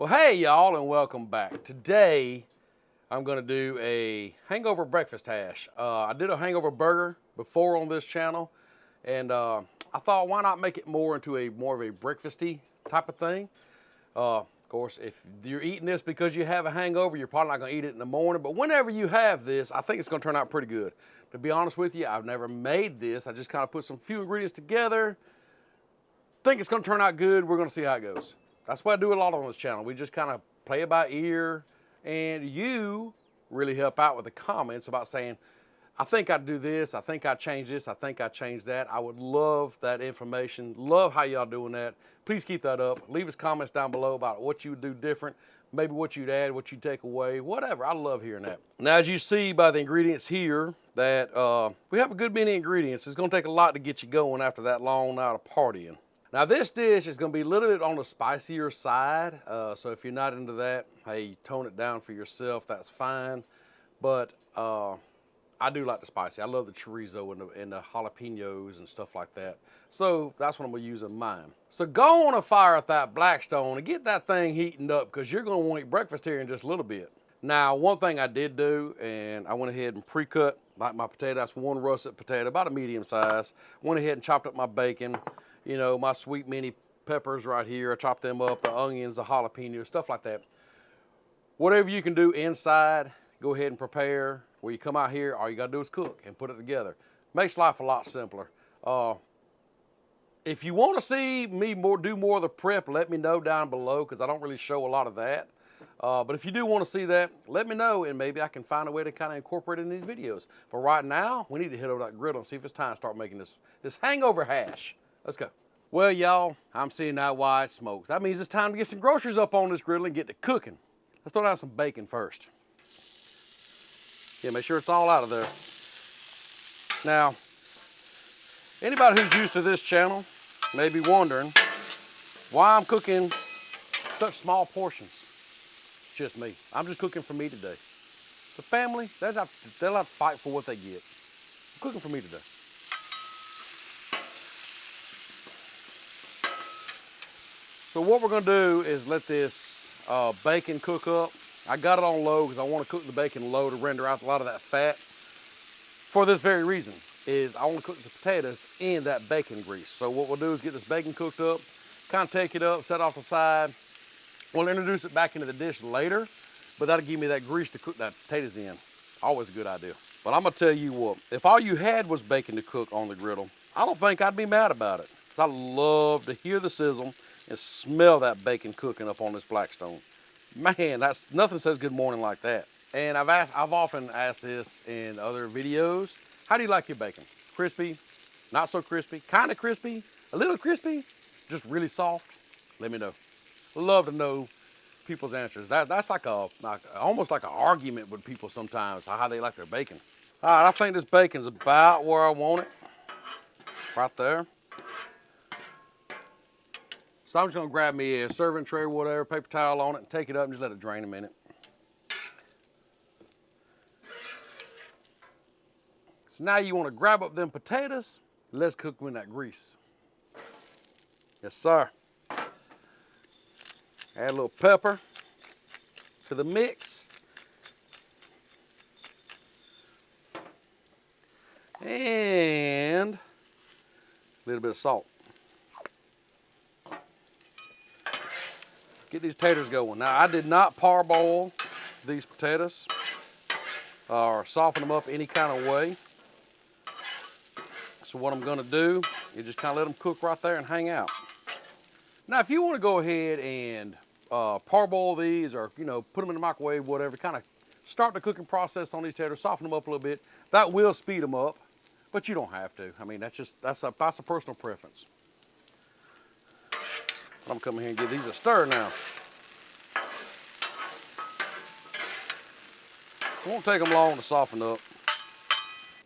Well, hey y'all, and welcome back. Today, I'm gonna do a hangover breakfast hash. I did a hangover burger before on this channel, and I thought, why not make it more into more of a breakfasty type of thing? Of course, if you're eating this because you have a hangover, you're probably not gonna eat it in the morning, but whenever you have this, I think it's gonna turn out pretty good. To be honest with you, I've never made this. I just kind of put some few ingredients together. Think it's gonna turn out good. We're gonna see how it goes. That's what I do a lot on this channel. We just kind of play it by ear, and you really help out with the comments about saying, I think I'd do this, I think I'd change this, I think I'd change that. I would love that information. Love how y'all doing that. Please keep that up. Leave us comments down below about what you would do different, maybe what you'd add, what you'd take away, whatever. I love hearing that. Now, as you see by the ingredients here, that we have a good many ingredients. It's gonna take a lot to get you going after that long night of partying. Now this dish is gonna be a little bit on the spicier side, so if you're not into that, hey, tone it down for yourself, that's fine. But I do like the spicy. I love the chorizo and the jalapenos and stuff like that. So that's what I'm gonna use in mine. So go on and fire up that Blackstone and get that thing heating up, because you're gonna want to eat breakfast here in just a little bit. Now, one thing I did do, and I went ahead and pre-cut like my potato. That's one russet potato, about a medium size. Went ahead and chopped up my bacon. You know, my sweet mini peppers right here. I chopped them up, the onions, the jalapenos, stuff like that. Whatever you can do inside, go ahead and prepare. When you come out here, all you gotta do is cook and put it together. Makes life a lot simpler. If you wanna see me do more of the prep, let me know down below, because I don't really show a lot of that. But if you do wanna see that, let me know, and maybe I can find a way to kind of incorporate it in these videos. But right now, we need to hit over that griddle and see if it's time to start making this hangover hash. Let's go. Well, y'all, I'm seeing that white smoke. That means it's time to get some groceries up on this griddle and get to cooking. Let's throw down some bacon first. Yeah, make sure it's all out of there. Now, anybody who's used to this channel may be wondering why I'm cooking such small portions. It's just me. I'm just cooking for me today. The family, they'll have to fight for what they get. I'm cooking for me today. So what we're gonna do is let this bacon cook up. I got it on low because I want to cook the bacon low to render out a lot of that fat. For this very reason, is I want to cook the potatoes in that bacon grease. So what we'll do is get this bacon cooked up, kind of take it up, set it off the side. We'll introduce it back into the dish later, but that'll give me that grease to cook that potatoes in. Always a good idea. But I'm gonna tell you what, if all you had was bacon to cook on the griddle, I don't think I'd be mad about it. I love to hear the sizzle and smell that bacon cooking up on this Blackstone. Man, nothing says good morning like that. And I've often asked this in other videos, how do you like your bacon? Crispy, not so crispy, kind of crispy, a little crispy, just really soft? Let me know. Love to know people's answers. That's like almost like an argument with people sometimes, how they like their bacon. All right, I think this bacon's about where I want it, right there. So I'm just gonna grab me a serving tray or whatever, paper towel on it, and take it up and just let it drain a minute. So now you wanna grab up them potatoes, and let's cook them in that grease. Yes, sir. Add a little pepper to the mix. And a little bit of salt. Get these taters going. Now, I did not parboil these potatoes or soften them up any kind of way. So what I'm gonna do is just kind of let them cook right there and hang out. Now, if you wanna go ahead and parboil these, or put them in the microwave, whatever, kind of start the cooking process on these taters, soften them up a little bit, that will speed them up, but you don't have to. I mean, that's a personal preference. I'm gonna come in here and give these a stir now. It won't take them long to soften up.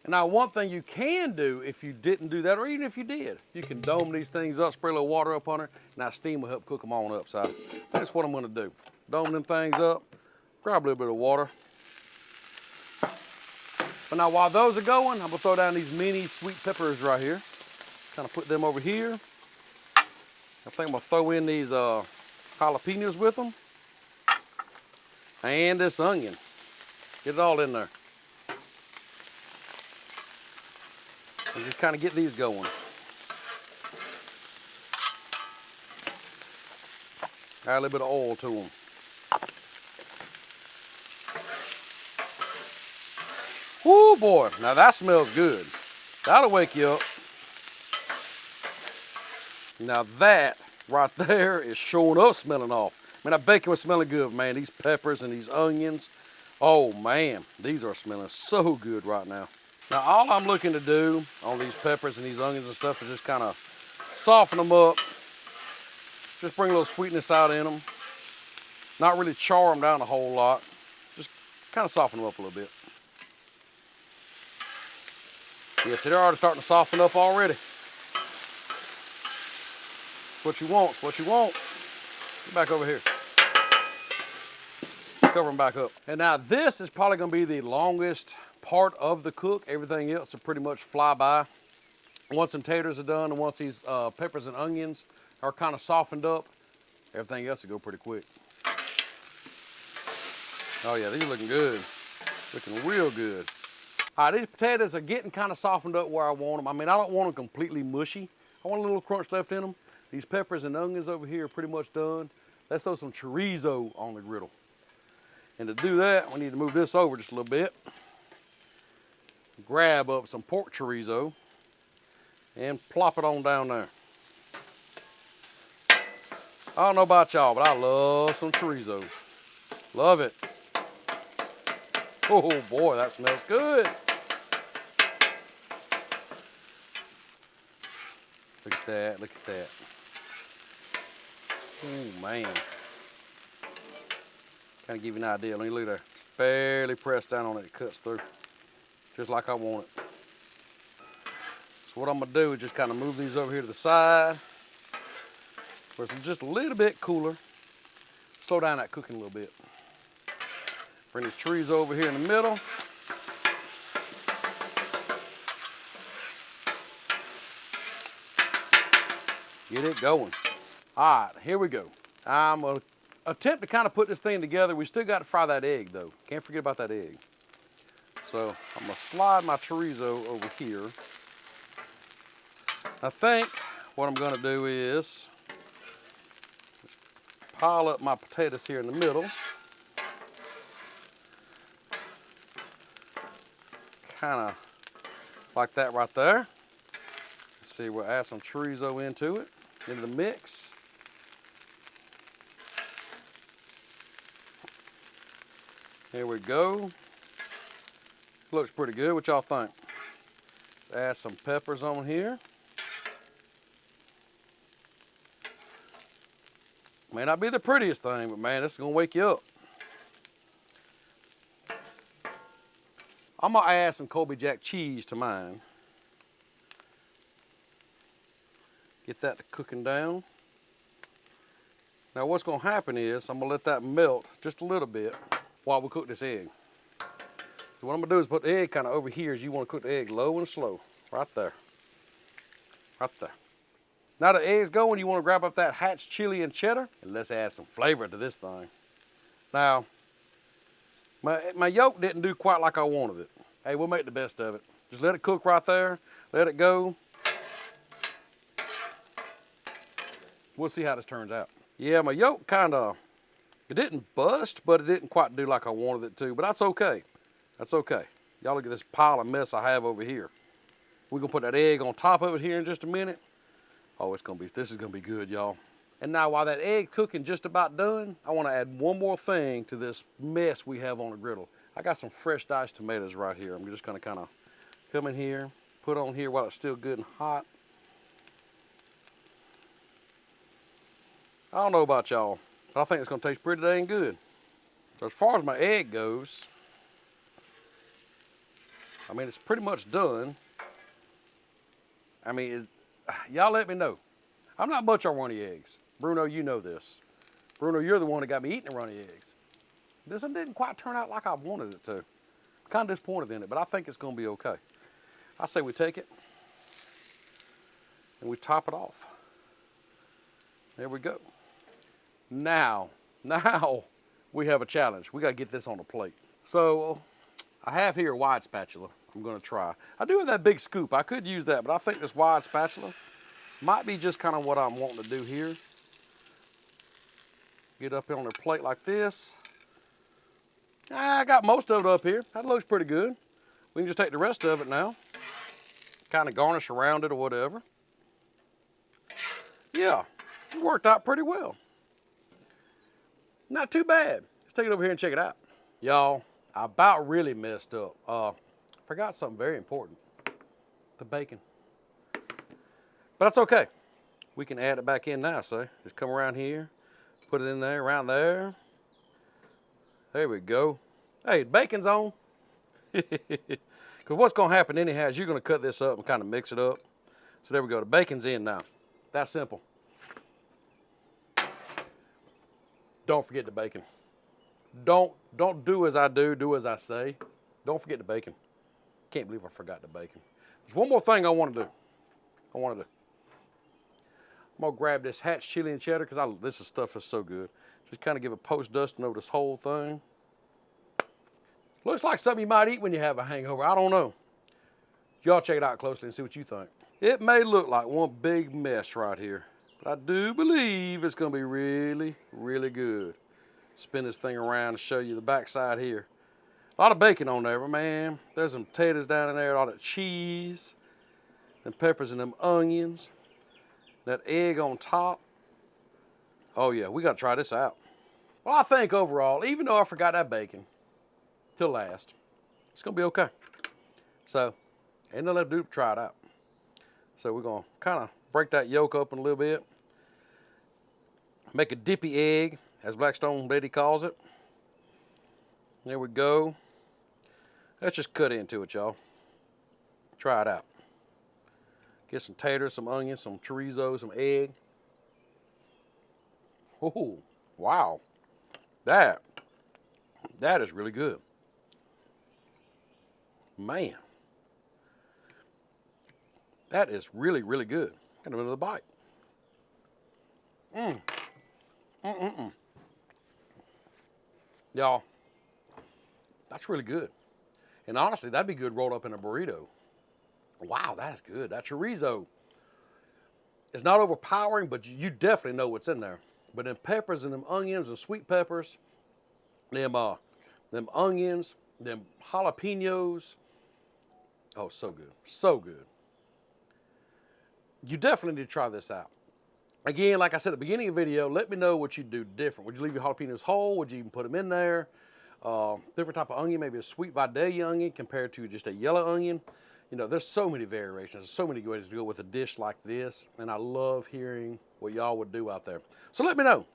And now, one thing you can do if you didn't do that, or even if you did, you can dome these things up, spray a little water up on her, and that steam will help cook them on up. So that's what I'm gonna do. Dome them things up, grab a little bit of water. But now, while those are going, I'm gonna throw down these mini sweet peppers right here. Kind of put them over here. I think I'm gonna throw in these jalapenos with them. And this onion. Get it all in there. And just kind of get these going. Add a little bit of oil to them. Whoo, boy, now that smells good. That'll wake you up. Now that right there is showing up smelling off. Man, that bacon was smelling good, man. These peppers and these onions. Oh, man, these are smelling so good right now. Now, all I'm looking to do on these peppers and these onions and stuff is just kind of soften them up. Just bring a little sweetness out in them. Not really char them down a whole lot. Just kind of soften them up a little bit. Yes, they're already starting to soften up already. What you want, what you want. Get back over here. Cover them back up. And now this is probably gonna be the longest part of the cook. Everything else will pretty much fly by. Once some taters are done and once these peppers and onions are kind of softened up, everything else will go pretty quick. Oh yeah, these are looking good. Looking real good. All right, these potatoes are getting kind of softened up where I want them. I mean, I don't want them completely mushy. I want a little crunch left in them. These peppers and onions over here are pretty much done. Let's throw some chorizo on the griddle. And to do that, we need to move this over just a little bit. Grab up some pork chorizo and plop it on down there. I don't know about y'all, but I love some chorizo. Love it. Oh boy, that smells good. Look at that, look at that. Oh man. Kind of give you an idea. Let me look there. Barely press down on it, it cuts through. Just like I want it. So what I'm gonna do is just kind of move these over here to the side, where it's just a little bit cooler. Slow down that cooking a little bit. Bring the chorizo over here in the middle. Get it going. All right, here we go. I'm gonna attempt to kind of put this thing together. We still got to fry that egg though. Can't forget about that egg. So I'm gonna slide my chorizo over here. I think what I'm gonna do is pile up my potatoes here in the middle. Kind of like that right there. Let's see, we'll add some chorizo into it, into the mix. Here we go. Looks pretty good. What y'all think? Let's add some peppers on here. May not be the prettiest thing, but man, this is gonna wake you up. I'm gonna add some Colby Jack cheese to mine. Get that to cooking down. Now what's gonna happen is I'm gonna let that melt just a little bit while we cook this egg. So what I'm gonna do is put the egg kind of over here as you wanna cook the egg low and slow. Right there. Right there. Now the egg's going, you wanna grab up that Hatch chili and cheddar, and let's add some flavor to this thing. Now, my yolk didn't do quite like I wanted it. Hey, we'll make the best of it. Just let it cook right there, let it go. We'll see how this turns out. Yeah, my yolk it didn't bust, but it didn't quite do like I wanted it to, but that's okay. That's okay. Y'all look at this pile of mess I have over here. We're gonna put that egg on top of it here in just a minute. Oh, this is gonna be good, y'all. And now while that egg cooking just about done, I wanna add one more thing to this mess we have on the griddle. I got some fresh diced tomatoes right here. I'm just gonna kind of come in here, put on here while it's still good and hot. I don't know about y'all, but I think it's gonna taste pretty dang good. So as far as my egg goes, I mean, it's pretty much done. I mean, y'all let me know. I'm not much on runny eggs. Bruno, you know this. Bruno, you're the one that got me eating the runny eggs. This one didn't quite turn out like I wanted it to. I'm kind of disappointed in it, but I think it's gonna be okay. I say we take it and we top it off. There we go. Now we have a challenge. We got to get this on a plate. So I have here a wide spatula I'm going to try. I do have that big scoop. I could use that, but I think this wide spatula might be just kind of what I'm wanting to do here. Get up here on a plate like this. I got most of it up here. That looks pretty good. We can just take the rest of it now. Kind of garnish around it or whatever. Yeah, it worked out pretty well. Not too bad. Let's take it over here and check it out. Y'all, I about really messed up. Forgot something very important. The bacon. But that's okay. We can add it back in now, so just come around here, put it in there, around there. There we go. Hey, bacon's on. Because what's going to happen anyhow is you're going to cut this up and kind of mix it up. So there we go. The bacon's in now. That's simple. Don't forget the bacon. Don't do as I do as I say. Don't forget the bacon. Can't believe I forgot the bacon. There's one more thing I want to do. I'm going to grab this Hatch chili and cheddar because this stuff is so good. Just kind of give a post dusting over this whole thing. Looks like something you might eat when you have a hangover. I don't know. Y'all check it out closely and see what you think. It may look like one big mess right here, but I do believe it's going to be really, really good. Spin this thing around and show you the backside here. A lot of bacon on there, but man, there's some potatoes down in there, all that cheese, them peppers and them onions, that egg on top. Oh yeah, we got to try this out. Well, I think overall, even though I forgot that bacon till last, it's going to be okay. So, ain't nothing left to do but try it out. So we're going to kind of break that yolk open a little bit. Make a dippy egg, as Blackstone Betty calls it. There we go. Let's just cut into it, y'all. Try it out. Get some taters, some onions, some chorizo, some egg. Oh, wow. That is really good. Man. That is really, really good. Got another bite. Y'all, that's really good. And honestly, that'd be good rolled up in a burrito. Wow, that is good. That chorizo is not overpowering, but you definitely know what's in there. But them peppers and them onions and sweet peppers, them onions, them jalapenos. Oh, so good. So good. You definitely need to try this out. Again, like I said at the beginning of the video, let me know what you do different. Would you leave your jalapenos whole? Would you even put them in there? Different type of onion, maybe a sweet Vidalia onion compared to just a yellow onion. You know, there's so many variations. There's so many ways to go with a dish like this. And I love hearing what y'all would do out there. So let me know.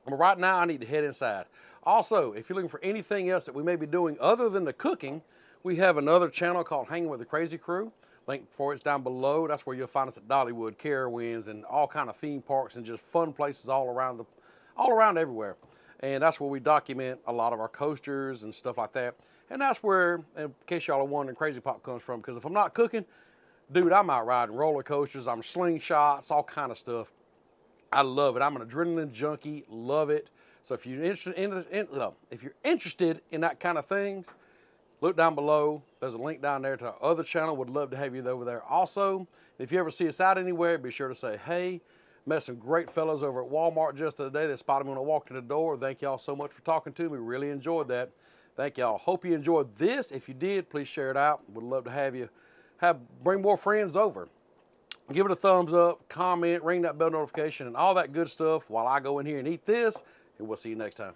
But right now, I need to head inside. Also, if you're looking for anything else that we may be doing other than the cooking, we have another channel called Hanging with the Crazy Crew. Link for it's down below. That's where you'll find us at Dollywood, Carowinds, and all kind of theme parks and just fun places all around everywhere. And that's where we document a lot of our coasters and stuff like that. And that's where, in case y'all are wondering, Crazy Pop comes from. Because if I'm not cooking, dude, I'm out riding roller coasters. I'm slingshots, all kind of stuff. I love it. I'm an adrenaline junkie. Love it. So if you're interested in that kind of things, look down below. There's a link down there to our other channel. Would love to have you over there also. If you ever see us out anywhere, be sure to say hey. Met some great fellows over at Walmart just the other day. They spotted me when I walked in the door. Thank y'all so much for talking to me. Really enjoyed that. Thank y'all. Hope you enjoyed this. If you did, please share it out. Would love to have you bring more friends over. Give it a thumbs up, comment, ring that bell notification, and all that good stuff while I go in here and eat this. And we'll see you next time.